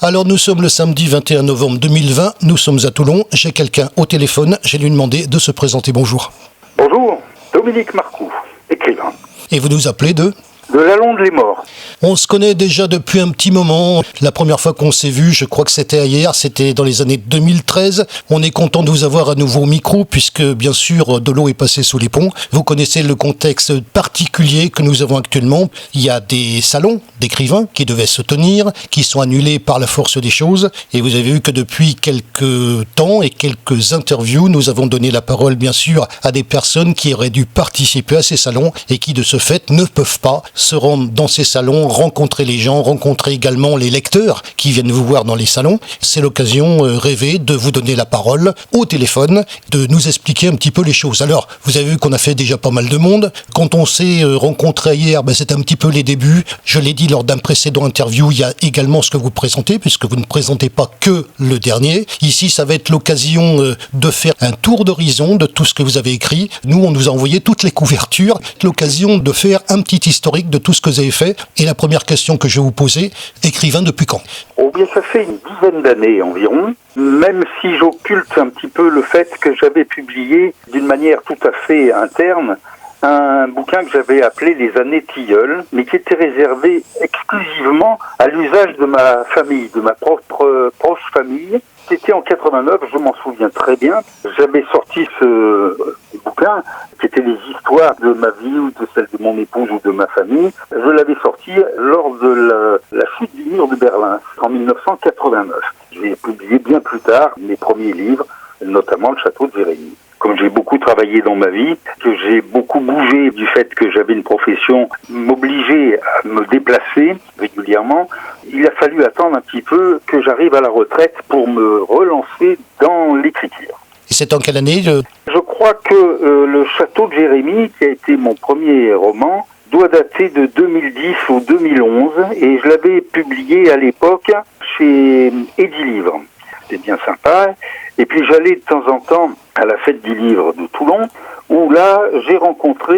Alors nous sommes le samedi 21 novembre 2020, nous sommes à Toulon, j'ai quelqu'un au téléphone, j'ai lui demandé de se présenter, bonjour. Bonjour, Dominique Marcoux, écrivain. Et vous nous appelez de La Londe les Morts. On se connaît déjà depuis un petit moment. La première fois qu'on s'est vu, je crois que c'était hier, c'était dans les années 2013. On est content de vous avoir à nouveau au micro puisque bien sûr de l'eau est passée sous les ponts. Vous connaissez le contexte particulier que nous avons actuellement. Il y a des salons d'écrivains qui devaient se tenir, qui sont annulés par la force des choses. Et vous avez vu que depuis quelques temps et quelques interviews, nous avons donné la parole bien sûr à des personnes qui auraient dû participer à ces salons et qui de ce fait ne peuvent pas se rendre dans ces salons, rencontrer les gens, rencontrer également les lecteurs qui viennent vous voir dans les salons. C'est l'occasion rêvée de vous donner la parole au téléphone, de nous expliquer un petit peu les choses. Alors, vous avez vu qu'on a fait déjà pas mal de monde. Quand on s'est rencontré hier, c'est un petit peu les débuts. Je l'ai dit lors d'un précédent interview, il y a également ce que vous présentez, puisque vous ne présentez pas que le dernier. Ici, ça va être l'occasion de faire un tour d'horizon de tout ce que vous avez écrit. Nous, on nous a envoyé toutes les couvertures. L'occasion de faire un petit historique de tout ce que vous avez fait. Et la première question que je vais vous poser, écrivain depuis quand ? Oh bien, ça fait une dizaine d'années environ, même si j'occulte un petit peu le fait que j'avais publié d'une manière tout à fait interne un bouquin que j'avais appelé Les années tilleuls, mais qui était réservé exclusivement à l'usage de ma famille, de ma propre proche famille. C'était en 89, je m'en souviens très bien. J'avais sorti ce bouquin, qui était les histoires de ma vie ou de celle de mon épouse ou de ma famille. Je l'avais sorti lors de la chute du mur de Berlin, en 1989. J'ai publié bien plus tard mes premiers livres, notamment Le Château de Jérémie. Comme j'ai beaucoup travaillé dans ma vie, que j'ai beaucoup bougé du fait que j'avais une profession m'obligeait à me déplacer régulièrement, il a fallu attendre un petit peu que j'arrive à la retraite pour me relancer dans l'écriture. Et c'est en quelle année Je crois que Le Château de Jérémie, qui a été mon premier roman, doit dater de 2010 ou 2011, et je l'avais publié à l'époque chez Edilivre. C'était bien sympa. Et puis j'allais de temps en temps à la fête du livre de Toulon, où là j'ai rencontré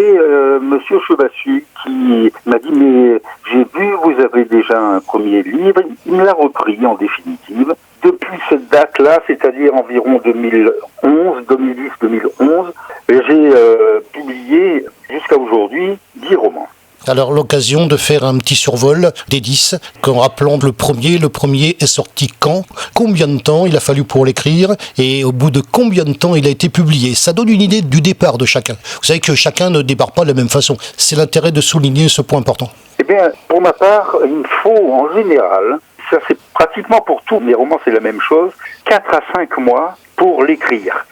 Monsieur Chevassu, qui m'a dit « Mais j'ai vu, vous avez déjà un premier livre ». Il me l'a repris en définitive. Depuis cette date-là, c'est-à-dire environ 2011, 2010-2011, j'ai publié jusqu'à aujourd'hui 10 romans. Alors l'occasion de faire un petit survol des 10, qu'en rappelant le premier est sorti quand, combien de temps il a fallu pour l'écrire et au bout de combien de temps il a été publié. Ça donne une idée du départ de chacun. Vous savez que chacun ne débarque pas de la même façon. C'est l'intérêt de souligner ce point important. Eh bien, pour ma part, il me faut en général, ça c'est pratiquement pour tous mes romans, c'est la même chose, 4 à 5 mois pour l'écrire.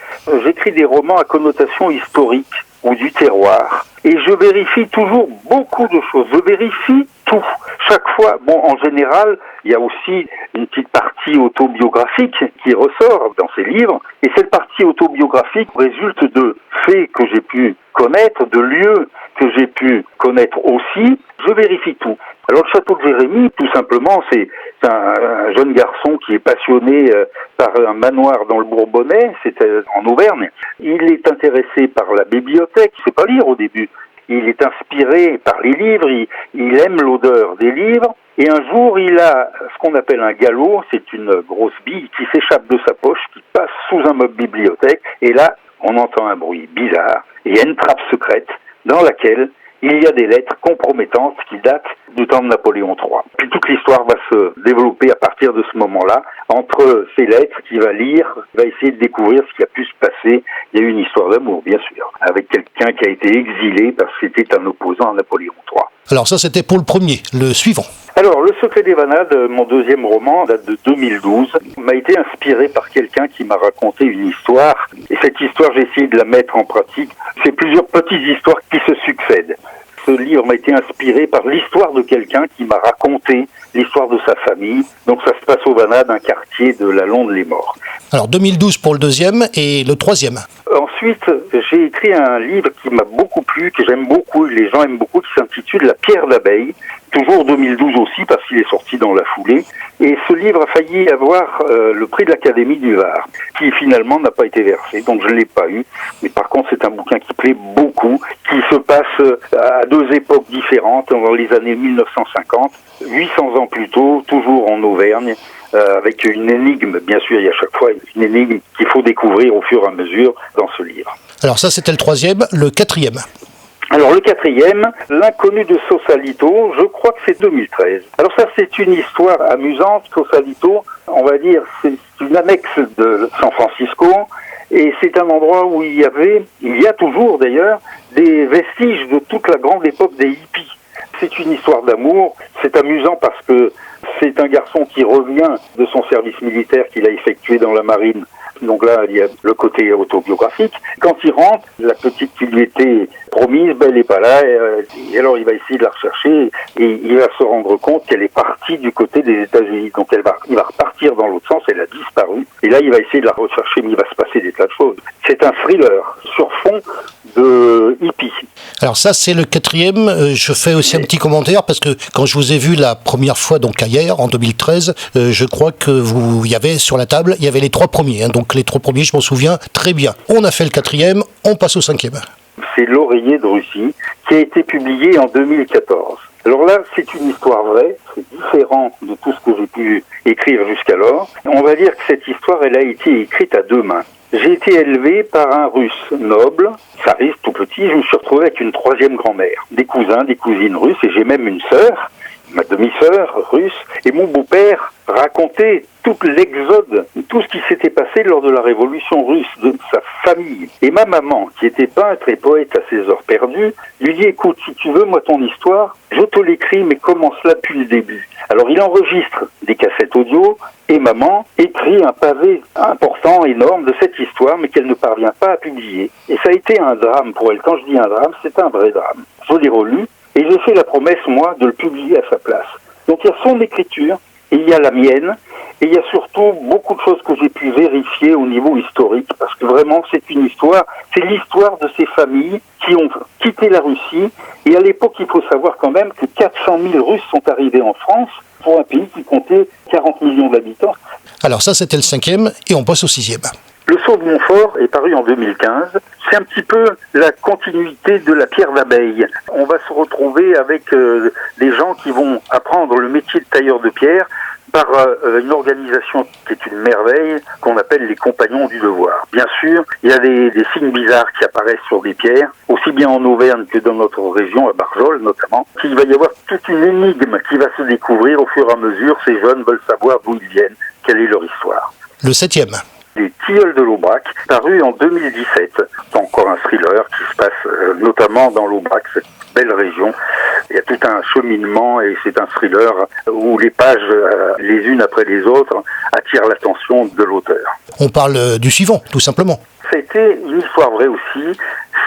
J'écris des romans à connotation historique ou du terroir. Et je vérifie toujours beaucoup de choses. Je vérifie tout. Chaque fois, en général, il y a aussi une petite partie autobiographique qui ressort dans ces livres. Et cette partie autobiographique résulte de faits que j'ai pu connaître, de lieux que j'ai pu connaître aussi. Je vérifie tout. Alors, le Château de Jérémie, tout simplement, c'est un jeune garçon qui est passionné par un manoir dans le Bourbonnais, c'était en Auvergne. Il est intéressé par la bibliothèque, il ne sait pas lire au début. Il est inspiré par les livres, il aime l'odeur des livres. Et un jour, il a ce qu'on appelle un galop, c'est une grosse bille qui s'échappe de sa poche, qui passe sous un meuble bibliothèque. Et là, on entend un bruit bizarre et il y a une trappe secrète dans laquelle il y a des lettres compromettantes qui datent du temps de Napoléon III. Puis toute l'histoire va se développer à partir de ce moment-là. Entre ces lettres qu'il va lire, il va essayer de découvrir ce qui a pu se passer. Il y a eu une histoire d'amour, bien sûr, avec quelqu'un qui a été exilé parce que c'était un opposant à Napoléon III. Alors ça, c'était pour le premier. Le suivant. Alors, Le Secret des Vanades, mon deuxième roman, date de 2012, m'a été inspiré par quelqu'un qui m'a raconté une histoire. Et cette histoire, j'ai essayé de la mettre en pratique. C'est plusieurs petites histoires qui se succèdent. Ce livre m'a été inspiré par l'histoire de quelqu'un qui m'a raconté l'histoire de sa famille. Donc ça se passe au Vanades, un quartier de la Londe les Morts. Alors 2012 pour le deuxième et le troisième. Ensuite, j'ai écrit un livre qui m'a beaucoup plu, que j'aime beaucoup, les gens aiment beaucoup, qui s'intitule La pierre d'abeille, toujours 2012 aussi, parce qu'il est sorti dans la foulée. Et ce livre a failli avoir le prix de l'Académie du Var, qui finalement n'a pas été versé, donc je ne l'ai pas eu. Mais par contre, c'est un bouquin qui plaît beaucoup, qui se passe à deux époques différentes, dans les années 1950, 800 ans plus tôt, toujours en Auvergne, avec une énigme, bien sûr, il y a à chaque fois une énigme qu'il faut découvrir au fur et à mesure dans ce livre. Alors ça, c'était le troisième. Le quatrième? Alors le quatrième, L'inconnu de Sausalito, je crois que c'est 2013. Alors ça, c'est une histoire amusante. Sausalito, on va dire, c'est une annexe de San Francisco, et c'est un endroit où il y a toujours d'ailleurs, des vestiges de toute la grande époque des hippies. C'est une histoire d'amour, c'est amusant parce que c'est un garçon qui revient de son service militaire qu'il a effectué dans la marine. Donc là, il y a le côté autobiographique. Quand il rentre, la petite qui lui était promise, elle n'est pas là. Et alors, il va essayer de la rechercher et il va se rendre compte qu'elle est partie du côté des États-Unis. Donc, il va repartir dans l'autre sens. Elle a disparu. Et là, il va essayer de la rechercher, mais il va se passer des tas de choses. C'est un thriller sur fond de hippie. Alors ça, c'est le quatrième. Je fais aussi un petit commentaire parce que quand je vous ai vu la première fois, donc hier, en 2013, je crois que il y avait sur la table, il y avait les trois premiers. Donc les trois premiers, je m'en souviens très bien. On a fait le quatrième, on passe au cinquième. C'est L'Oreiller de Russie, qui a été publié en 2014. Alors là, c'est une histoire vraie, c'est différent de tout ce que j'ai pu écrire jusqu'alors. On va dire que cette histoire, elle a été écrite à deux mains. J'ai été élevé par un Russe noble, ça risque tout petit, je me suis retrouvé avec une troisième grand-mère, des cousins, des cousines russes, et j'ai même une sœur, ma demi-sœur russe, et mon beau-père racontait tout l'exode, tout ce qui s'était passé lors de la révolution russe, de sa famille. Et ma maman, qui était peintre et poète à ses heures perdues, lui dit, écoute, si tu veux, moi, ton histoire, je te l'écris, mais commence là depuis le début. Alors il enregistre des cassettes audio, et maman écrit un pavé important, énorme de cette histoire, mais qu'elle ne parvient pas à publier. Et ça a été un drame pour elle. Quand je dis un drame, c'est un vrai drame. Je l'ai relu, et j'ai fait la promesse, moi, de le publier à sa place. Donc il y a son écriture, et il y a la mienne, et il y a surtout beaucoup de choses que j'ai pu vérifier au niveau historique, parce que vraiment c'est une histoire, c'est l'histoire de ces familles qui ont quitté la Russie, et à l'époque il faut savoir quand même que 400 000 Russes sont arrivés en France, pour un pays qui comptait 40 millions d'habitants. Alors ça, c'était le cinquième, et on passe au sixième. Le Sceau de Montfort est paru en 2015. C'est un petit peu la continuité de la pierre d'abeille. On va se retrouver avec des gens qui vont apprendre le métier de tailleur de pierre par une organisation qui est une merveille, qu'on appelle les Compagnons du Devoir. Bien sûr, il y a des signes bizarres qui apparaissent sur des pierres, aussi bien en Auvergne que dans notre région, à Barjol notamment. Il va y avoir toute une énigme qui va se découvrir au fur et à mesure. Ces jeunes veulent savoir d'où ils viennent, quelle est leur histoire. Le septième. Les Tilleuls de l'Aubrac, paru en 2017. C'est encore un thriller qui se passe notamment dans l'Aubrac, cette belle région. Il y a tout un cheminement et c'est un thriller où les pages, les unes après les autres, attirent l'attention de l'auteur. On parle du suivant, tout simplement. C'était une histoire vraie aussi.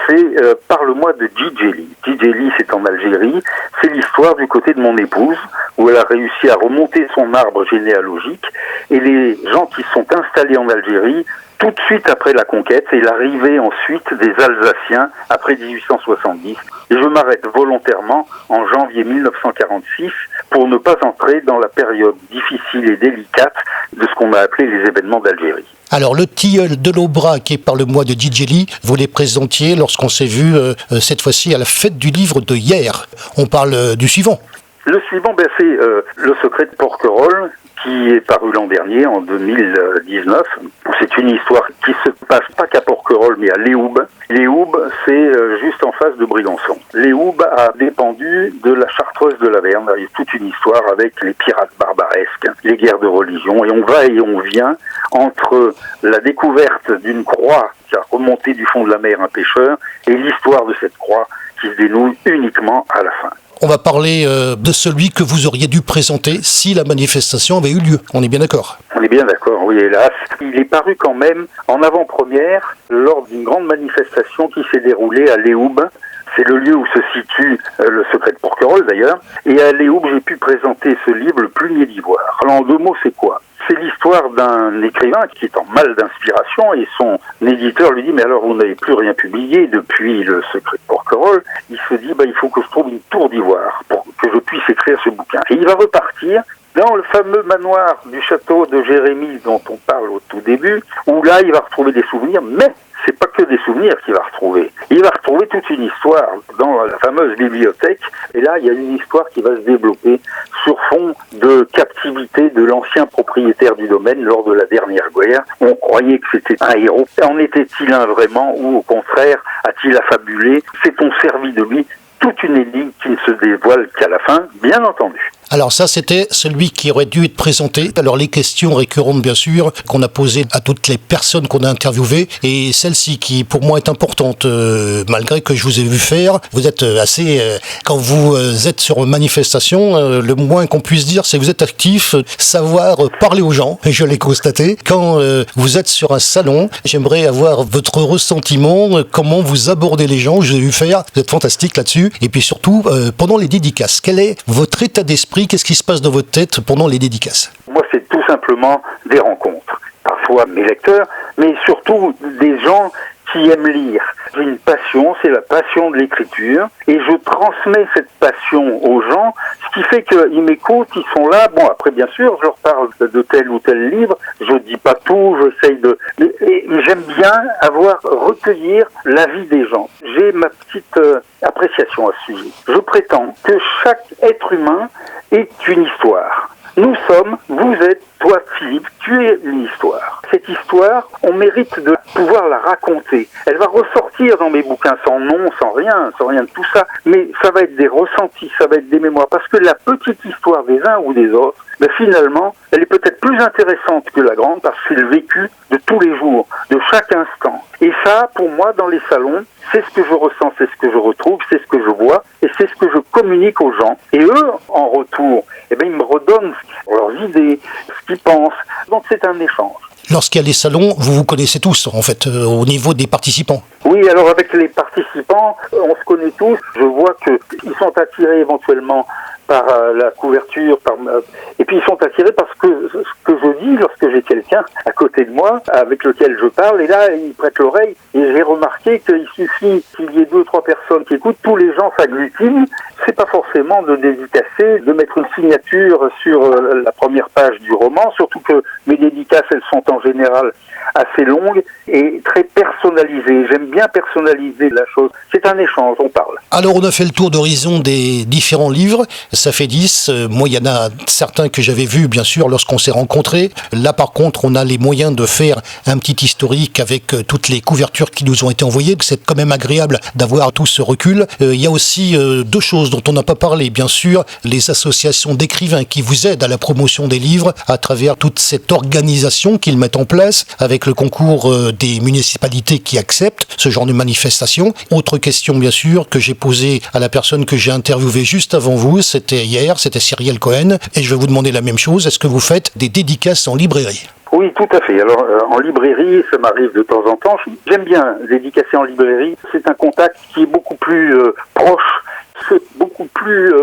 C'est Parle-moi de Djidjeli. Djidjeli, c'est en Algérie. C'est l'histoire du côté de mon épouse, où elle a réussi à remonter son arbre généalogique. Et les gens qui sont installés en Algérie, tout de suite après la conquête, et l'arrivée ensuite des Alsaciens après 1870. Et je m'arrête volontairement en janvier 1946 pour ne pas entrer dans la période difficile et délicate de ce qu'on a appelé les événements d'Algérie. Alors, le Tilleul de l'Aubrac et Parle-moi de Djidjeli, vous les présentiez lorsqu'on s'est vu cette fois-ci à la fête du livre de hier. On parle du suivant. Le suivant, c'est Le secret de Porquerolles, qui est paru l'an dernier, en 2019. C'est une histoire qui se passe pas qu'à Porquerolles, mais à Léoube. Léoube, c'est juste en face de Briançon. Léoube a dépendu de la Chartreuse de Laverne. Il y a toute une histoire avec les pirates barbaresques, les guerres de religion, et on va et on vient entre la découverte d'une croix qui a remonté du fond de la mer un pêcheur, et l'histoire de cette croix qui se dénoue uniquement à la fin. On va parler de celui que vous auriez dû présenter si la manifestation avait eu lieu. On est bien d'accord? On est bien d'accord, oui, hélas. Il est paru quand même en avant-première lors d'une grande manifestation qui s'est déroulée à Léoube. C'est le lieu où se situe le secret de Porquerolles d'ailleurs. Et à Léoube, j'ai pu présenter ce livre, Le Plumier d'Ivoire. Alors en deux mots, c'est quoi? C'est l'histoire d'un écrivain qui est en mal d'inspiration et son éditeur lui dit « Mais alors, vous n'avez plus rien publié depuis Le secret de Porquerolles ?» Il se dit « Il faut que je trouve une tour d'ivoire pour que je puisse écrire ce bouquin. Et il va repartir dans le fameux manoir du château de Jérémie dont on parle au tout début, où là il va retrouver des souvenirs, mais c'est pas que des souvenirs qu'il va retrouver. Il va retrouver toute une histoire dans la fameuse bibliothèque, et là il y a une histoire qui va se développer sur fond de captivité de l'ancien propriétaire du domaine lors de la dernière guerre. On croyait que c'était un héros. En était-il un vraiment, ou au contraire a-t-il affabulé? S'est-on servi de lui? Toute une énigme qui ne se dévoile qu'à la fin, bien entendu. Alors ça, c'était celui qui aurait dû être présenté. Alors les questions récurrentes, bien sûr, qu'on a posées à toutes les personnes qu'on a interviewées, et celle-ci qui, pour moi, est importante, malgré que je vous ai vu faire. Vous êtes assez... quand vous êtes sur une manifestation, le moins qu'on puisse dire, c'est que vous êtes actif, savoir parler aux gens, et je l'ai constaté. Quand vous êtes sur un salon, j'aimerais avoir votre ressentiment, comment vous abordez les gens. Je vous ai vu faire, vous êtes fantastique là-dessus. Et puis surtout, pendant les dédicaces, quel est votre état d'esprit? Qu'est-ce qui se passe dans votre tête pendant les dédicaces? Moi, c'est tout simplement des rencontres. Parfois mes lecteurs, mais surtout des gens qui aiment lire. J'ai une passion, c'est la passion de l'écriture, et je transmets cette passion aux gens, ce qui fait qu'ils m'écoutent, ils sont là. Bon, après, bien sûr, je leur parle de tel ou tel livre, je dis pas tout, j'essaye de... Et j'aime bien recueillir l'avis des gens. J'ai ma petite appréciation à ce sujet. Je prétends que chaque être humain est une histoire. Nous sommes, vous êtes, toi Philippe, tu es une histoire. Cette histoire, on mérite de pouvoir la raconter. Elle va ressortir dans mes bouquins sans nom, sans rien de tout ça. Mais ça va être des ressentis, ça va être des mémoires. Parce que la petite histoire des uns ou des autres, ben finalement, elle est peut-être plus intéressante que la grande parce que c'est le vécu de tous les jours, de chaque instant. Et ça, pour moi, dans les salons, c'est ce que je ressens, c'est ce que je retrouve, c'est ce que je vois et c'est ce que je communique aux gens. Et eux, en retour, eh ben, ils me redonnent leurs idées, ce qu'ils pensent. Donc c'est un échange. Lorsqu'il y a les salons, vous vous connaissez tous, en fait, au niveau des participants. Oui, alors avec les participants, on se connaît tous. Je vois qu'ils sont attirés éventuellement par la couverture, et puis ils sont attirés par ce que je dis lorsque j'ai quelqu'un à côté de moi avec lequel je parle, et là ils prêtent l'oreille, et j'ai remarqué qu'il suffit qu'il y ait 2 ou 3 personnes qui écoutent, tous les gens s'agglutinent. C'est pas forcément de dédicacer, de mettre une signature sur la première page du roman, surtout que mes dédicaces, elles sont en général assez longues et très personnalisées. J'aime bien personnaliser la chose. C'est un échange, on parle. Alors, on a fait le tour d'horizon des différents livres. Ça fait 10. Moi, il y en a certains que j'avais vus, bien sûr, lorsqu'on s'est rencontrés. Là, par contre, on a les moyens de faire un petit historique avec toutes les couvertures qui nous ont été envoyées. C'est quand même agréable d'avoir tout ce recul. Il y a aussi 2 choses dont on n'a pas parlé, bien sûr. Les associations d'écrivains qui vous aident à la promotion des livres à travers toute cette organisation qu'ils mettent en place avec le concours des municipalités qui acceptent ce genre de manifestation. Autre question, bien sûr, que j'ai posée à la personne que j'ai interviewée juste avant vous, c'était hier, c'était Cyrielle Cohen, et je vais vous demander la même chose. Est-ce que vous faites des dédicaces en librairie? Oui, tout à fait. Alors, en librairie, ça m'arrive de temps en temps. J'aime bien dédicacer en librairie. C'est un contact qui est beaucoup plus proche. C'est beaucoup plus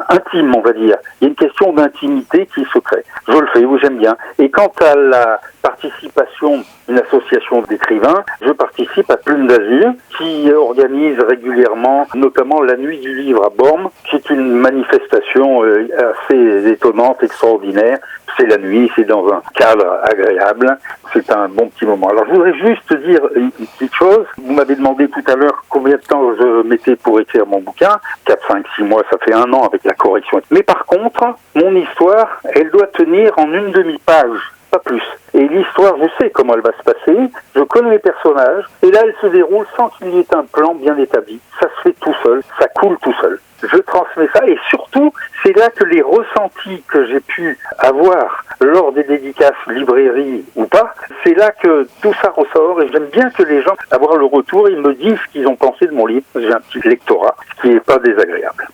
intime, on va dire. Il y a une question d'intimité qui se crée. Je le fais, oui, j'aime bien. Et quant à la participation d'une association d'écrivains, je participe à Plume d'Azur, qui organise régulièrement, notamment la Nuit du Livre à Bormes, qui est une manifestation assez étonnante, extraordinaire. C'est la nuit, c'est dans un cadre agréable, c'est un bon petit moment. Alors je voudrais juste dire une petite chose. Vous m'avez demandé tout à l'heure combien de temps je mettais pour écrire mon bouquin. 4, 5, 6 mois, ça fait 1 an avec la correction. Mais par contre, mon histoire, elle doit tenir en une demi-page, pas plus. Et l'histoire, je sais comment elle va se passer, je connais les personnages, et là elle se déroule sans qu'il y ait un plan bien établi. Ça se fait tout seul, ça coule tout seul. Je transmets ça, et surtout, c'est là que les ressentis que j'ai pu avoir lors des dédicaces librairie ou pas, c'est là que tout ça ressort, et j'aime bien que les gens, avoir le retour, ils me disent ce qu'ils ont pensé de mon livre. J'ai un petit lectorat, ce qui n'est pas désagréable.